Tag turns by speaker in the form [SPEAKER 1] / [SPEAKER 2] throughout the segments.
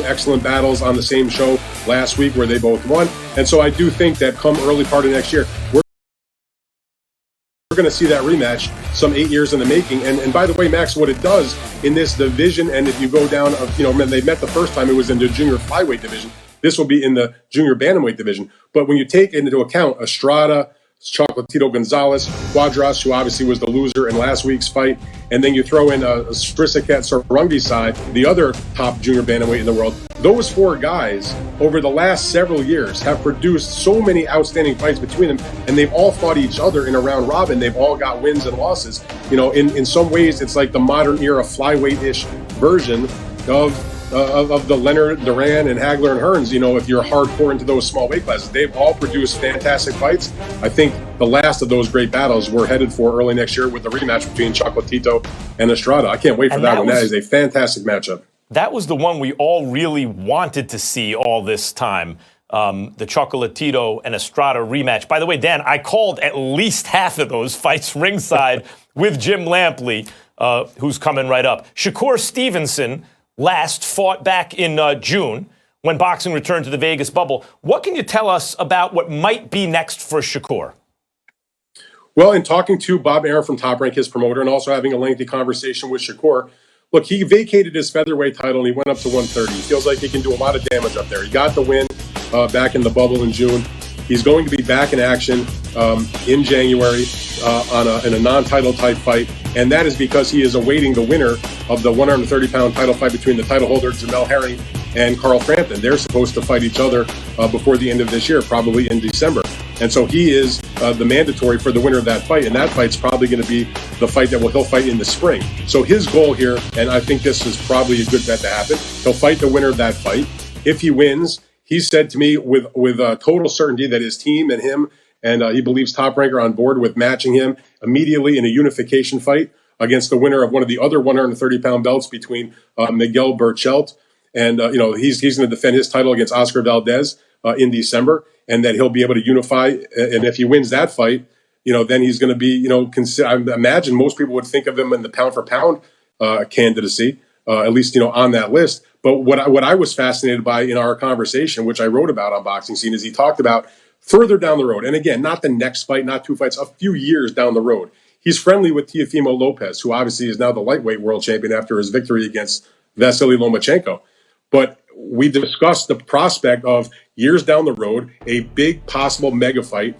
[SPEAKER 1] excellent battles on the same show last week where they both won. And so I do think that come early part of next year, we're going to see that rematch some 8 years in the making. And by the way, Max, what it does in this division, and if you go down, when they met the first time, it was in the junior flyweight division. This will be in the junior bantamweight division. But when you take into account Estrada, Chocolatito Gonzalez, Cuadras, who obviously was the loser in last week's fight, and then you throw in Strisaket Sarungi side, the other top junior bantamweight in the world. Those four guys over the last several years have produced so many outstanding fights between them, and they've all fought each other in a round robin. They've all got wins and losses. In some ways, it's like the modern era flyweight-ish version of the Leonard, Duran, and Hagler and Hearns. If you're hardcore into those small weight classes, they've all produced fantastic fights. I think the last of those great battles we're headed for early next year with the rematch between Chocolatito and Estrada. I can't wait for that one. That is a fantastic matchup.
[SPEAKER 2] That was the one we all really wanted to see all this time. The Chocolatito and Estrada rematch. By the way, Dan, I called at least half of those fights ringside with Jim Lampley, who's coming right up. Shakur Stevenson last fought back in June when boxing returned to the Vegas bubble. What can you tell us about what might be next for Shakur?
[SPEAKER 1] Well, in talking to Bob Arum from Top Rank, his promoter, and also having a lengthy conversation with Shakur, look, he vacated his featherweight title and he went up to 130. He feels like he can do a lot of damage up there. He got the win back in the bubble in June. He's going to be back in action in January in a non-title type fight. And that is because he is awaiting the winner of the 130-pound title fight between the title holder, Jamel Herring, and Carl Frampton. They're supposed to fight each other before the end of this year, probably in December. And so he is the mandatory for the winner of that fight. And that fight's probably going to be the fight that he'll fight in the spring. So his goal here, and I think this is probably a good bet to happen, he'll fight the winner of that fight. If he wins, he said to me with total certainty that his team and him, and he believes Top Rank are on board with matching him immediately in a unification fight against the winner of one of the other 130-pound belts between Miguel Berchelt. And, he's going to defend his title against Oscar Valdez in December, and that he'll be able to unify. And if he wins that fight, then he's going to be, I imagine most people would think of him in the pound-for-pound candidacy, at least, on that list. But what I was fascinated by in our conversation, which I wrote about on Boxing Scene, is he talked about further down the road. And again, not the next fight, not two fights, a few years down the road. He's friendly with Teofimo Lopez, who obviously is now the lightweight world champion after his victory against Vasily Lomachenko. But we discussed the prospect of years down the road, a big possible mega fight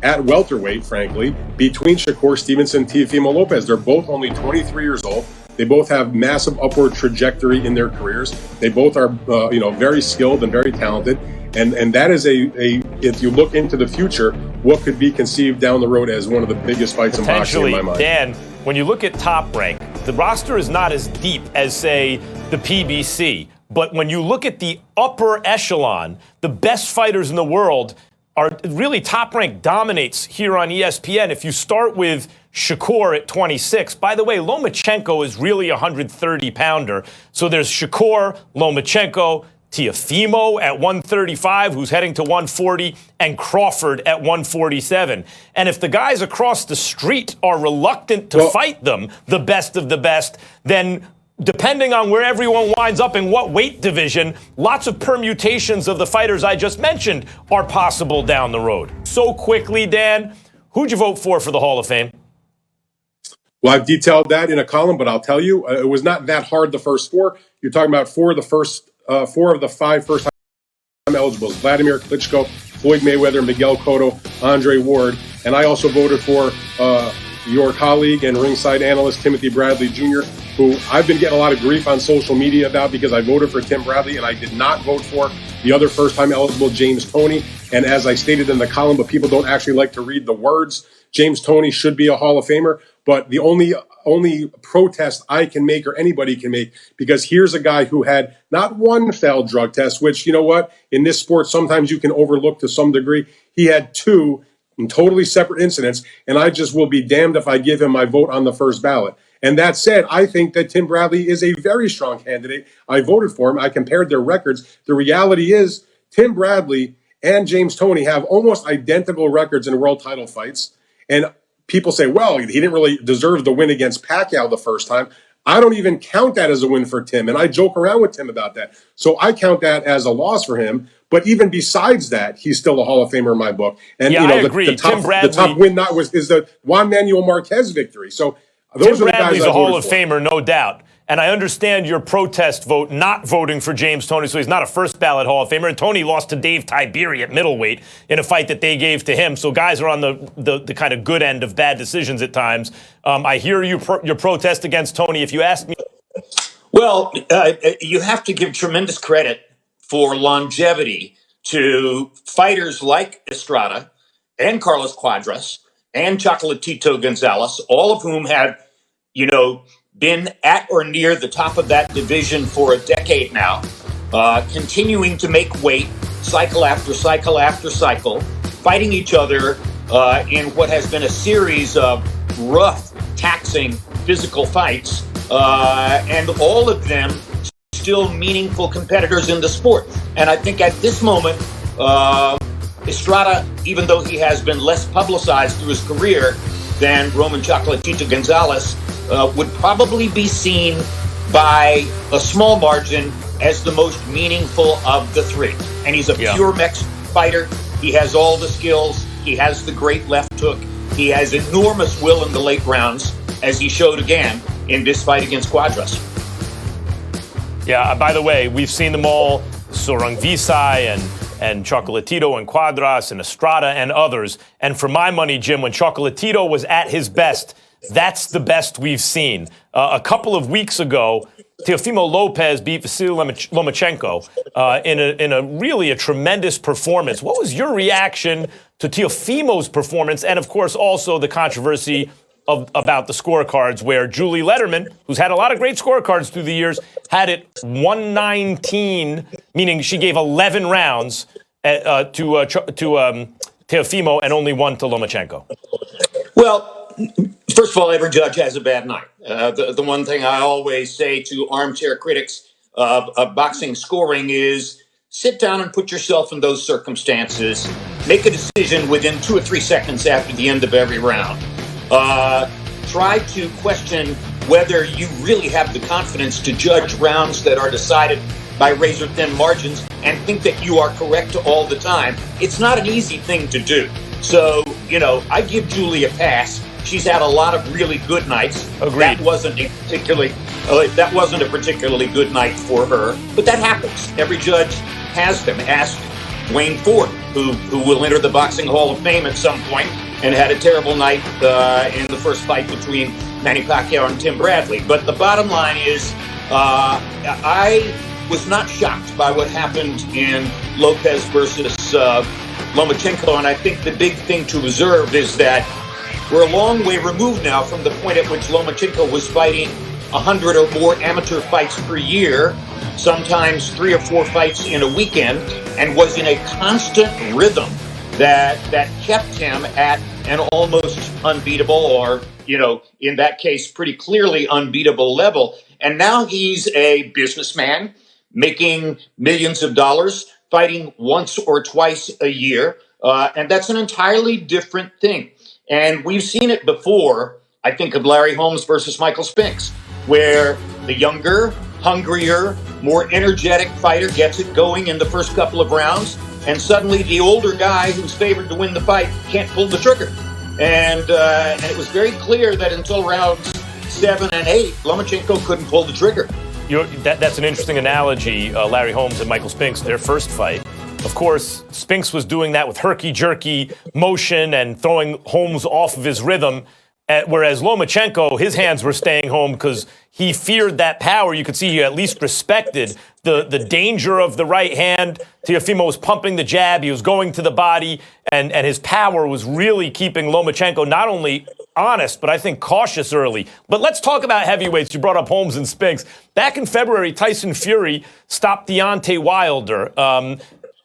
[SPEAKER 1] at welterweight, frankly, between Shakur Stevenson and Teofimo Lopez. They're both only 23 years old. They both have massive upward trajectory in their careers. They both are, very skilled and very talented. And that is if you look into the future, what could be conceived down the road as one of the biggest fights in boxing in my mind.
[SPEAKER 2] Dan, when you look at Top Rank, the roster is not as deep as, say, the PBC. But when you look at the upper echelon, the best fighters in the world are really Top Rank dominates here on ESPN. If you start with Shakur at 26, by the way, Lomachenko is really a 130-pounder. So there's Shakur, Lomachenko, Teofimo at 135, who's heading to 140, and Crawford at 147. And if the guys across the street are reluctant to fight them, the best of the best, then depending on where everyone winds up in what weight division, lots of permutations of the fighters I just mentioned are possible down the road. So quickly, Dan, who'd you vote for the Hall of Fame?
[SPEAKER 1] Well, I've detailed that in a column, but I'll tell you, it was not that hard the first four. You're talking about four of the five first-time eligibles: Vladimir Klitschko, Floyd Mayweather, Miguel Cotto, Andre Ward. And I also voted for your colleague and ringside analyst Timothy Bradley Jr., who I've been getting a lot of grief on social media about because I voted for Tim Bradley and I did not vote for the other first-time eligible James Toney. And as I stated in the column, but people don't actually like to read the words, James Toney should be a Hall of Famer. But the only protest I can make or anybody can make, because here's a guy who had not one failed drug test, which, you know what, in this sport, sometimes you can overlook to some degree. He had two in totally separate incidents, and I just will be damned if I give him my vote on the first ballot. And that said, I think that Tim Bradley is a very strong candidate. I voted for him. I compared their records. The reality is Tim Bradley and James Toney have almost identical records in world title fights. And people say, well, he didn't really deserve the win against Pacquiao the first time. I don't even count that as a win for Tim, and I joke around with Tim about that. So I count that as a loss for him. But even besides that, he's still a Hall of Famer in my book. And
[SPEAKER 2] Yeah, I agree.
[SPEAKER 1] the top win is the Juan Manuel Marquez victory. So those
[SPEAKER 2] Tim
[SPEAKER 1] are the guys
[SPEAKER 2] Bradley's
[SPEAKER 1] I
[SPEAKER 2] a Hall
[SPEAKER 1] voted
[SPEAKER 2] of
[SPEAKER 1] for.
[SPEAKER 2] Famer, no doubt. And I understand your protest vote not voting for James Toney, so he's not a first ballot Hall of Famer. And Toney lost to Dave Tiberi at middleweight in a fight that they gave to him. So guys are on the kind of good end of bad decisions at times. I hear your protest against Toney. If you ask me.
[SPEAKER 3] Well, you have to give tremendous credit for longevity to fighters like Estrada and Carlos Cuadras and Chocolatito Gonzalez, all of whom have, been at or near the top of that division for a decade now, continuing to make weight cycle after cycle after cycle, fighting each other in what has been a series of rough, taxing, physical fights, and all of them still meaningful competitors in the sport. And I think at this moment, Estrada, even though he has been less publicized through his career than Roman Chocolatito Gonzalez, would probably be seen by a small margin as the most meaningful of the three. And he's a pure Mexican fighter. He has all the skills. He has the great left hook. He has enormous will in the late rounds, as he showed again in this fight against Cuadras.
[SPEAKER 2] Yeah, by the way, we've seen them all, Sorang Visay and Chocolatito and Cuadras and Estrada and others. And for my money, Jim, when Chocolatito was at his best, that's the best we've seen. A couple of weeks ago, Teofimo Lopez beat Vasily Lomachenko in a really tremendous performance. What was your reaction to Teofimo's performance, and of course also the controversy about the scorecards, where Julie Lederman, who's had a lot of great scorecards through the years, had it 119, meaning she gave 11 rounds to Teofimo and only one to Lomachenko?
[SPEAKER 3] Well, first of all, every judge has a bad night. The one thing I always say to armchair critics of boxing scoring is sit down and put yourself in those circumstances. Make a decision within 2 or 3 seconds after the end of every round. Try to question whether you really have the confidence to judge rounds that are decided by razor-thin margins and think that you are correct all the time. It's not an easy thing to do. So, I give Julie a pass. She's had a lot of really good nights.
[SPEAKER 2] Agreed.
[SPEAKER 3] That wasn't a particularly good night for her, but that happens. Every judge has them. Ask Wayne Ford, who will enter the Boxing Hall of Fame at some point, and had a terrible night in the first fight between Manny Pacquiao and Tim Bradley. But the bottom line is, I was not shocked by what happened in Lopez versus Lomachenko, and I think the big thing to observe is that we're a long way removed now from the point at which Lomachenko was fighting 100 or more amateur fights per year, sometimes 3 or 4 fights in a weekend, and was in a constant rhythm that kept him at an almost unbeatable, or, in that case, pretty clearly unbeatable level. And now he's a businessman making millions of dollars, fighting once or twice a year. And that's an entirely different thing. And we've seen it before. I think of Larry Holmes versus Michael Spinks, where the younger, hungrier, more energetic fighter gets it going in the first couple of rounds, and suddenly the older guy who's favored to win the fight can't pull the trigger. And it was very clear that until rounds 7 and 8, Lomachenko couldn't pull the trigger.
[SPEAKER 2] That's an interesting analogy, Larry Holmes and Michael Spinks, their first fight. Of course, Spinks was doing that with herky-jerky motion and throwing Holmes off of his rhythm, whereas Lomachenko, his hands were staying home because he feared that power. You could see he at least respected the danger of the right hand. Teofimo was pumping the jab. He was going to the body, and his power was really keeping Lomachenko not only honest, but I think cautious early. But let's talk about heavyweights. You brought up Holmes and Spinks. Back in February, Tyson Fury stopped Deontay Wilder.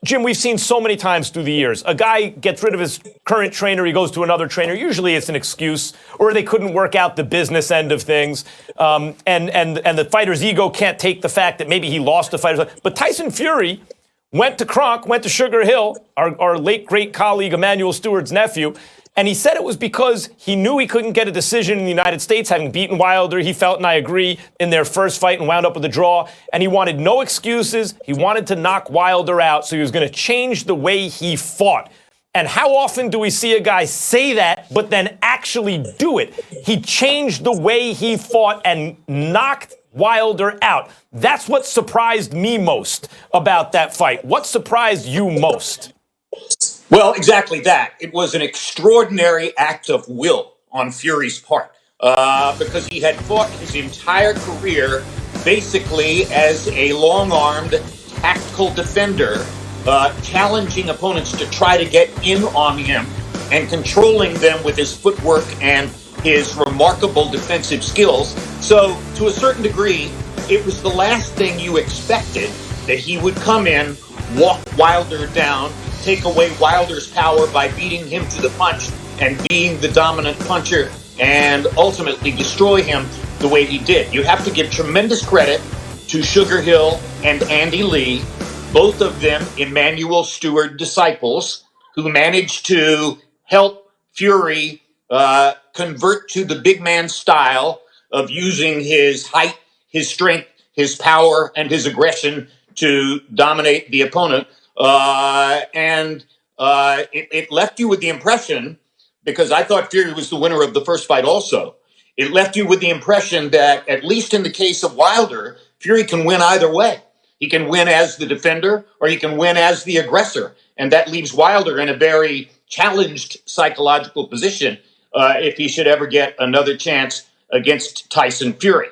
[SPEAKER 2] Jim, we've seen so many times through the years. A guy gets rid of his current trainer, he goes to another trainer. Usually it's an excuse, or they couldn't work out the business end of things. And the fighter's ego can't take the fact that maybe he lost the fight. But Tyson Fury went to Sugar Hill, our late great colleague Emmanuel Stewart's nephew, And he said it was because he knew he couldn't get a decision in the United States, having beaten Wilder. He felt, and I agree, in their first fight and wound up with a draw. And he wanted no excuses. He wanted to knock Wilder out, so he was going to change the way he fought. And how often do we see a guy say that, but then actually do it? He changed the way he fought and knocked Wilder out. That's what surprised me most about that fight. What surprised you most?
[SPEAKER 3] Well, exactly that. It was an extraordinary act of will on Fury's part because he had fought his entire career basically as a long-armed tactical defender, challenging opponents to try to get in on him and controlling them with his footwork and his remarkable defensive skills. So, to a certain degree, it was the last thing you expected, that he would come in, walk Wilder down, take away Wilder's power by beating him to the punch and being the dominant puncher and ultimately destroy him the way he did. You have to give tremendous credit to Sugar Hill and Andy Lee, both of them Emanuel Steward disciples, who managed to help Fury convert to the big man style of using his height, his strength, his power, and his aggression to dominate the opponent. It left you with the impression, because I thought Fury was the winner of the first fight also, it left you with the impression that, at least in the case of Wilder, Fury can win either way. He can win as the defender or he can win as the aggressor. And that leaves Wilder in a very challenged psychological position if he should ever get another chance against Tyson Fury.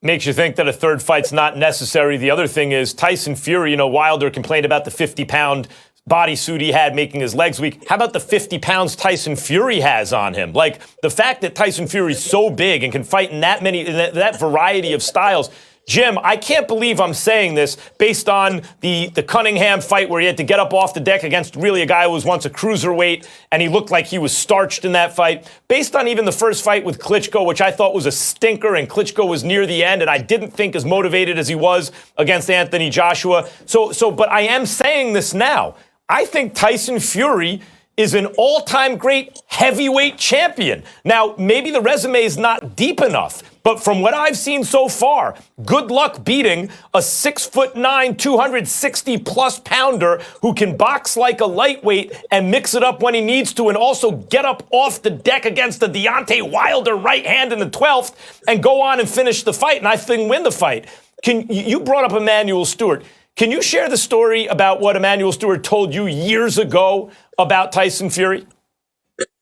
[SPEAKER 2] Makes you think that a third fight's not necessary. The other thing is Tyson Fury, Wilder complained about the 50-pound bodysuit he had making his legs weak. How about the 50 pounds Tyson Fury has on him? Like, the fact that Tyson Fury's so big and can fight in that variety of styles. Jim, I can't believe I'm saying this based on the Cunningham fight where he had to get up off the deck against really a guy who was once a cruiserweight, and he looked like he was starched in that fight. Based on even the first fight with Klitschko, which I thought was a stinker, and Klitschko was near the end, and I didn't think as motivated as he was against Anthony Joshua. But I am saying this now. I think Tyson Fury is an all-time great heavyweight champion. Now, maybe the resume is not deep enough, but from what I've seen so far, good luck beating a 6'9", 260-plus pounder who can box like a lightweight and mix it up when he needs to, and also get up off the deck against the Deontay Wilder right hand in the 12th and go on and finish the fight, and I think win the fight. You brought up Emanuel Steward. Can you share the story about what Emanuel Steward told you years ago about Tyson Fury?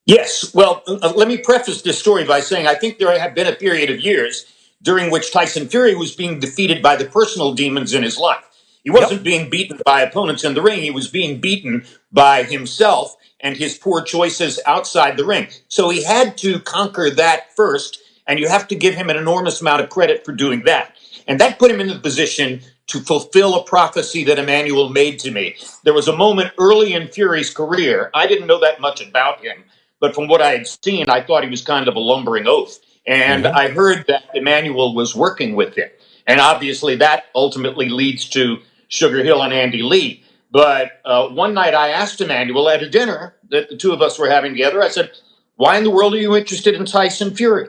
[SPEAKER 3] Yes. Well, let me preface this story by saying I think there have been a period of years during which Tyson Fury was being defeated by the personal demons in his life. He wasn't being beaten by opponents in the ring. He was being beaten by himself and his poor choices outside the ring. So he had to conquer that first, and you have to give him an enormous amount of credit for doing that. And that put him in the position to fulfill a prophecy that Emanuel made to me. There was a moment early in Fury's career, I didn't know that much about him, but from what I had seen, I thought he was kind of a lumbering oaf. And I heard that Emanuel was working with him. And obviously that ultimately leads to Sugar Hill and Andy Lee. But one night I asked Emanuel at a dinner that the two of us were having together, I said, "Why in the world are you interested in Tyson Fury?"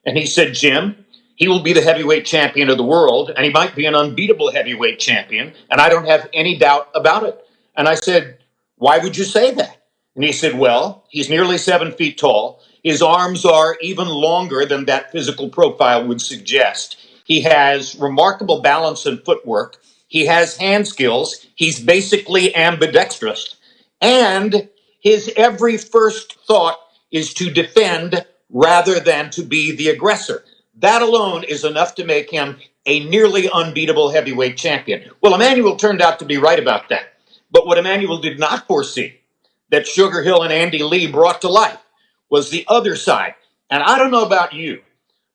[SPEAKER 3] And he said, "Jim, he will be the heavyweight champion of the world, and he might be an unbeatable heavyweight champion, and I don't have any doubt about it." And I said, "Why would you say that?" And he said, "Well, he's nearly 7 feet tall. His arms are even longer than that physical profile would suggest. He has remarkable balance and footwork. He has hand skills. He's basically ambidextrous. And his every first thought is to defend rather than to be the aggressor. That alone is enough to make him a nearly unbeatable heavyweight champion." Well, Emanuel turned out to be right about that. But what Emanuel did not foresee, that Sugar Hill and Andy Lee brought to life, was the other side. And I don't know about you,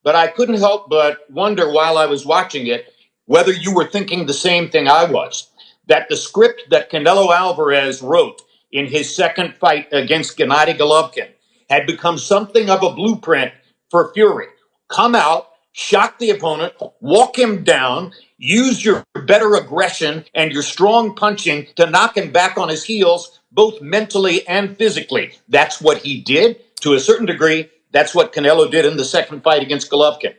[SPEAKER 3] but I couldn't help but wonder while I was watching it whether you were thinking the same thing I was, that the script that Canelo Alvarez wrote in his second fight against Gennady Golovkin had become something of a blueprint for Fury. Come out, shock the opponent, walk him down, use your better aggression and your strong punching to knock him back on his heels, both mentally and physically. That's what he did. to a certain degree, that's what Canelo did in the second fight against Golovkin.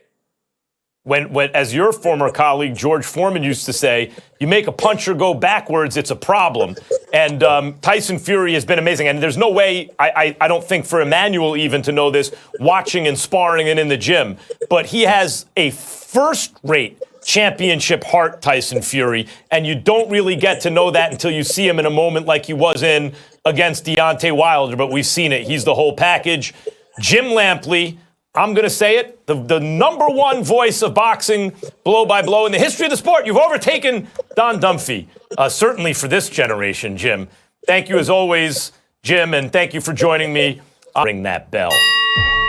[SPEAKER 2] When, as your former colleague George Foreman used to say, you make a puncher go backwards, it's a problem. And Tyson Fury has been amazing. And there's no way, I don't think for Emmanuel even to know this, watching and sparring and in the gym. But he has a first-rate championship heart, Tyson Fury. And you don't really get to know that until you see him in a moment like he was in against Deontay Wilder. But we've seen it. He's the whole package. Jim Lampley, I'm going to say it, the number one voice of boxing, blow by blow, in the history of the sport. You've overtaken Don Dumphy, certainly for this generation, Jim. Thank you as always, Jim, and thank you for joining me. Ring that bell.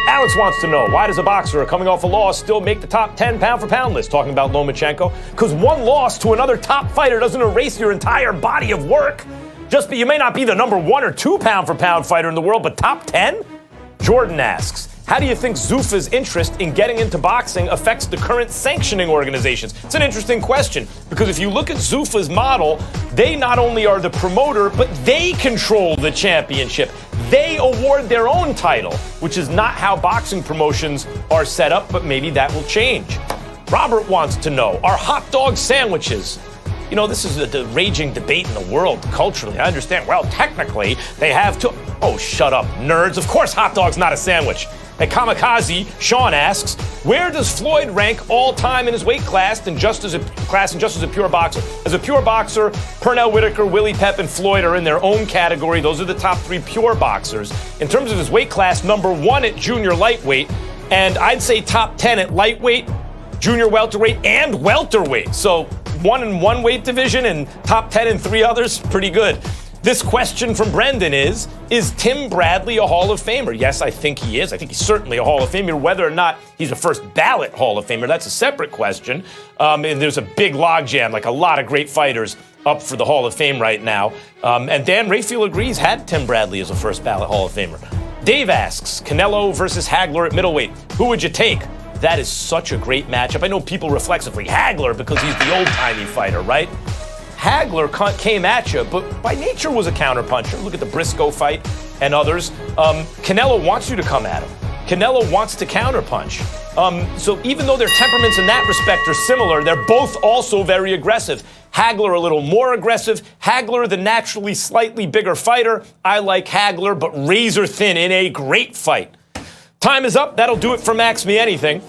[SPEAKER 2] Alex wants to know, why does a boxer coming off a loss still make the top 10 pound-for-pound list? Talking about Lomachenko. Because one loss to another top fighter doesn't erase your entire body of work. You may not be the number 1 or 2 pound-for-pound fighter in the world, but top 10? Jordan asks, how do you think Zuffa's interest in getting into boxing affects the current sanctioning organizations? It's an interesting question, because if you look at Zuffa's model, they not only are the promoter, but they control the championship. They award their own title, which is not how boxing promotions are set up, but maybe that will change. Robert wants to know, are hot dog sandwiches? You know, this is the raging debate in the world culturally. I understand. Well, technically, they have to... Oh, shut up, nerds. Of course hot dog's not a sandwich. At Kamikaze, Sean asks, where does Floyd rank all time in his weight class and just as a pure boxer? As a pure boxer, Pernell Whitaker, Willie Pep, and Floyd are in their own category. Those are the top 3 pure boxers. In terms of his weight class, number 1 at junior lightweight, and I'd say top 10 at lightweight, junior welterweight, and welterweight. So 1 in one weight division and top 10 in 3 others, pretty good. This question from Brendan is Tim Bradley a Hall of Famer? Yes, I think he is. I think he's certainly a Hall of Famer. Whether or not he's a first ballot Hall of Famer, that's a separate question. And there's a big logjam, like a lot of great fighters up for the Hall of Fame right now. And Dan Rayfield agrees, had Tim Bradley as a first ballot Hall of Famer. Dave asks, Canelo versus Hagler at middleweight. Who would you take? That is such a great matchup. I know people reflexively, Hagler, because he's the old-timey fighter, right? Hagler came at you, but by nature was a counterpuncher. Look at the Briscoe fight and others. Canelo wants you to come at him. Canelo wants to counterpunch. So even though their temperaments in that respect are similar, they're both also very aggressive. Hagler a little more aggressive. Hagler, the naturally slightly bigger fighter. I like Hagler, but razor thin in a great fight. Time is up. That'll do it for Max Me Anything.